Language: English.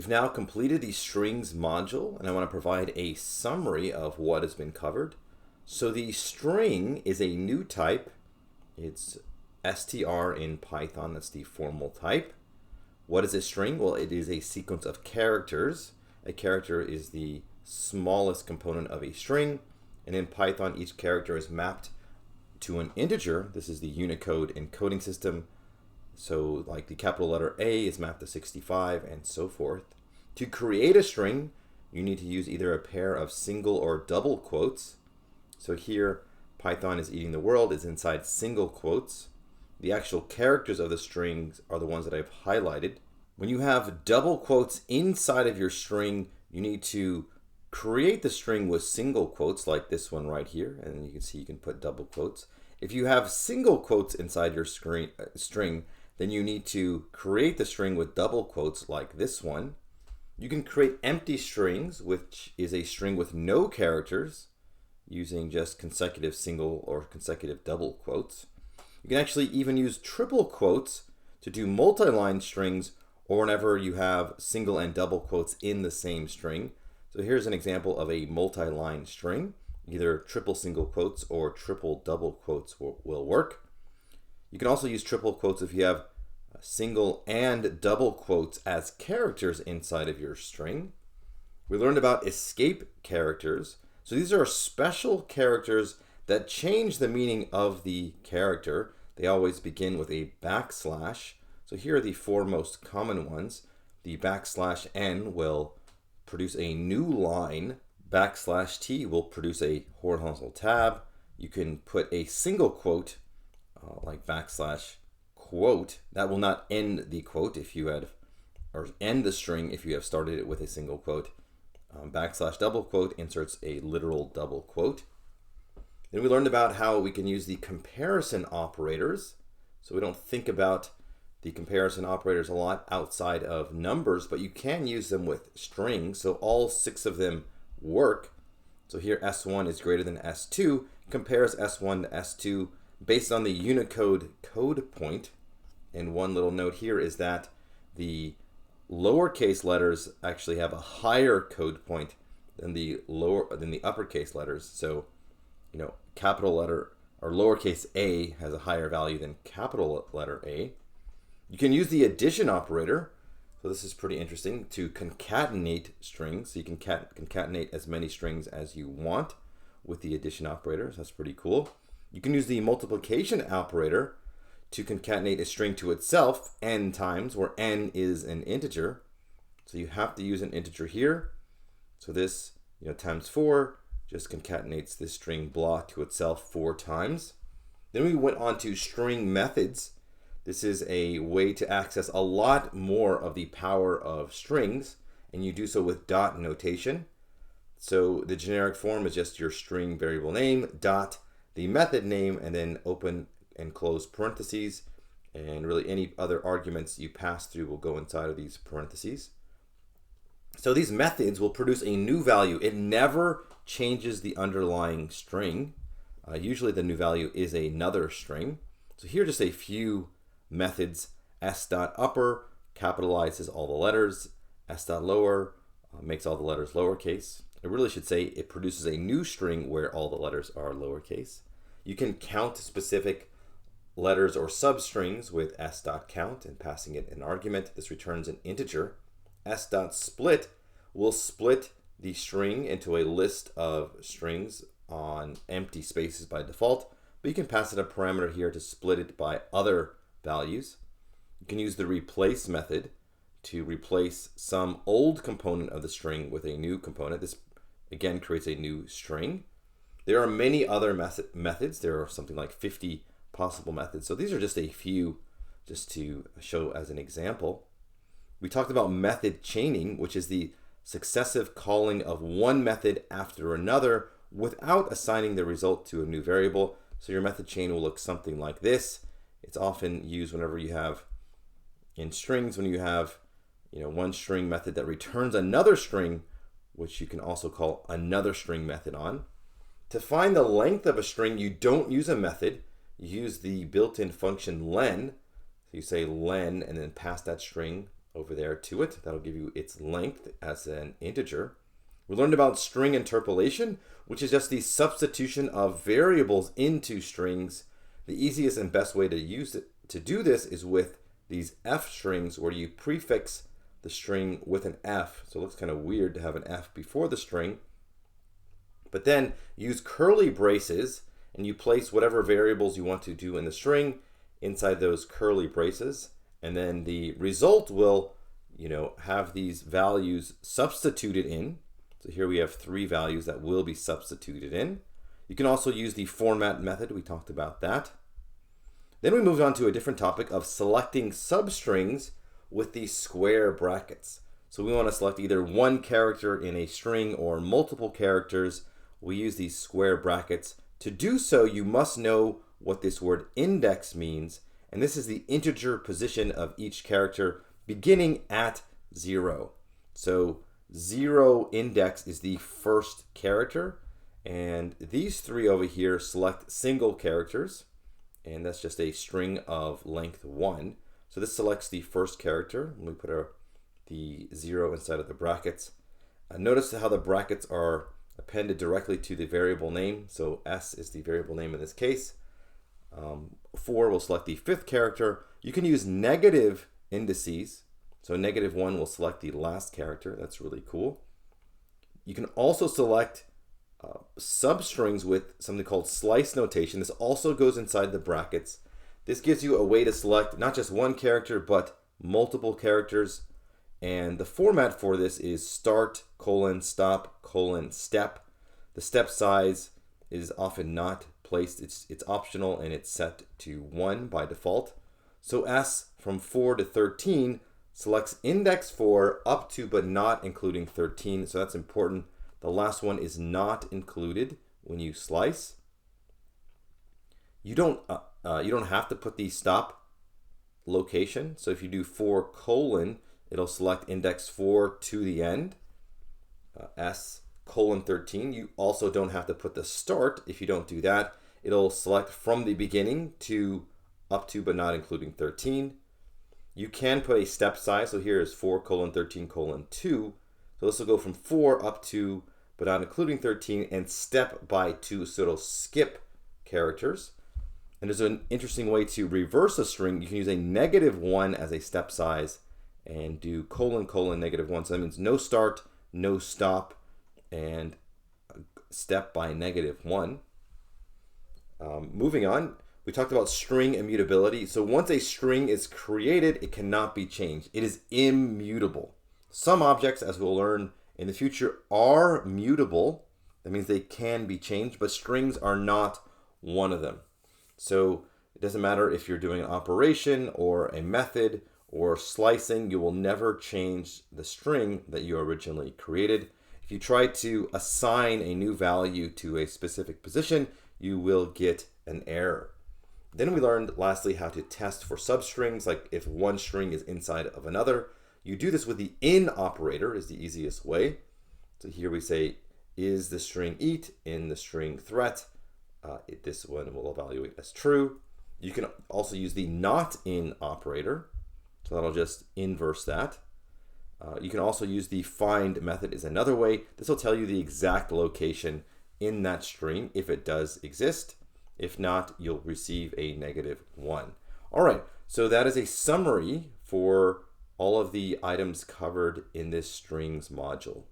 We've now completed the strings module, and I want to provide a summary of what has been covered. So the string is a new type. It's str in Python. That's the formal type. What is a string? Well, it is a sequence of characters. A character is the smallest component of a string, and in Python, each character is mapped to an integer. This is the Unicode encoding system. So like the capital letter A is mapped to 65 and so forth. To create a string, you need to use either a pair of single or double quotes. So here, Python is eating the world is inside single quotes. The actual characters of the strings are the ones that I've highlighted. When you have double quotes inside of your string, you need to create the string with single quotes like this one right here. And you can see you can put double quotes. If you have single quotes inside your string, then you need to create the string with double quotes like this one. You can create empty strings, which is a string with no characters, using just consecutive single or consecutive double quotes. You can actually even use triple quotes to do multi-line strings or whenever you have single and double quotes in the same string. So here's an example of a multi-line string. Either triple single quotes or triple double quotes will work. You can also use triple quotes if you have single and double quotes as characters inside of your string. We learned about escape characters. So these are special characters that change the meaning of the character. They always begin with a backslash. So here are the four most common ones. The \n will produce a new line. \t will produce a horizontal tab. You can put a single quote like \quote. That will not end the quote if you had, or end the string if you have started it with a single quote. \double quote inserts a literal double quote. Then we learned about how we can use the comparison operators. So we don't think about the comparison operators a lot outside of numbers, but you can use them with strings. So all 6 of them work. So here S1 is greater than S2, compares S1 to S2 based on the Unicode code point. And one little note here is that the lowercase letters actually have a higher code point than the uppercase letters. So, capital letter or lowercase a has a higher value than capital letter A. You can use the addition operator. So this is pretty interesting to concatenate strings. So you can concatenate as many strings as you want with the addition operator. So that's pretty cool. You can use the multiplication operator to concatenate a string to itself n times, where n is an integer. So you have to use an integer here. So this, times 4 just concatenates this string blah to itself 4 times. Then we went on to string methods. This is a way to access a lot more of the power of strings, and you do so with dot notation. So the generic form is just your string variable name, dot, the method name, and then open and close parentheses, and really any other arguments you pass through will go inside of these parentheses. So these methods will produce a new value. It never changes the underlying string. Usually the new value is another string. So here are just a few methods. S.upper capitalizes all the letters. S.lower makes all the letters lowercase. I really should say it produces a new string where all the letters are lowercase. You can count specific letters or substrings with s.count and passing it an argument. This returns an integer. S.split will split the string into a list of strings on empty spaces by default, but you can pass it a parameter here to split it by other values. You can use the replace method to replace some old component of the string with a new component. This again creates a new string. There are many other methods. There are something like 50 possible methods. So these are just a few just to show as an example. We talked about method chaining, which is the successive calling of one method after another without assigning the result to a new variable. So your method chain will look something like this. It's often used whenever you have in strings, when you have one string method that returns another string, which you can also call another string method on. To find the length of a string, you don't use a method. You use the built-in function len. So you say len and then pass that string over there to it. That'll give you its length as an integer. We learned about string interpolation, which is just the substitution of variables into strings. The easiest and best way to do this is with these F strings, where you prefix the string with an F. So it looks kind of weird to have an F before the string. But then use curly braces and you place whatever variables you want to do in the string inside those curly braces. And then the result will, have these values substituted in. So here we have 3 values that will be substituted in. You can also use the format method. We talked about that. Then we moved on to a different topic of selecting substrings with these square brackets. So we want to select either one character in a string or multiple characters. We use these square brackets. To do so, you must know what this word index means. And this is the integer position of each character beginning at 0. So 0 index is the first character. And these 3 over here select single characters. And that's just a string of length 1. So this selects the first character. And we put the 0 inside of the brackets. Notice how the brackets are appended directly to the variable name. So S is the variable name in this case. 4 will select the 5th character. You can use negative indices. So -1 will select the last character. That's really cool. You can also select substrings with something called slice notation. This also goes inside the brackets. This gives you a way to select not just one character, but multiple characters. And the format for this is start, stop, step. The step size is often not placed. It's optional and it's set to 1 by default. So S from 4 to 13 selects index 4 up to but not including 13. So that's important. The last one is not included when you slice. You don't have to put the stop location. So if you do 4 : it'll select index 4 to the end, S : 13. You also don't have to put the start. If you don't do that, it'll select from the beginning to up to but not including 13. You can put a step size. So here is 4 : 13 : 2. So this will go from 4 up to but not including 13 and step by 2. So it'll skip characters. And there's an interesting way to reverse a string. You can use a -1 as a step size and do : -1. So that means no start, no stop, and step by -1. Moving on, we talked about string immutability. So once a string is created, it cannot be changed. It is immutable. Some objects, as we'll learn in the future, are mutable. That means they can be changed, but strings are not one of them. So it doesn't matter if you're doing an operation or a method or slicing, you will never change the string that you originally created. If you try to assign a new value to a specific position, you will get an error. Then we learned lastly how to test for substrings, like if one string is inside of another. You do this with the in operator is the easiest way. So here we say, is the string eat in the string threat? This one will evaluate as true. You can also use the not in operator. So that'll just inverse that. You can also use the find method is another way. This will tell you the exact location in that string if it does exist. If not, you'll receive a -1. All right, so that is a summary for all of the items covered in this strings module.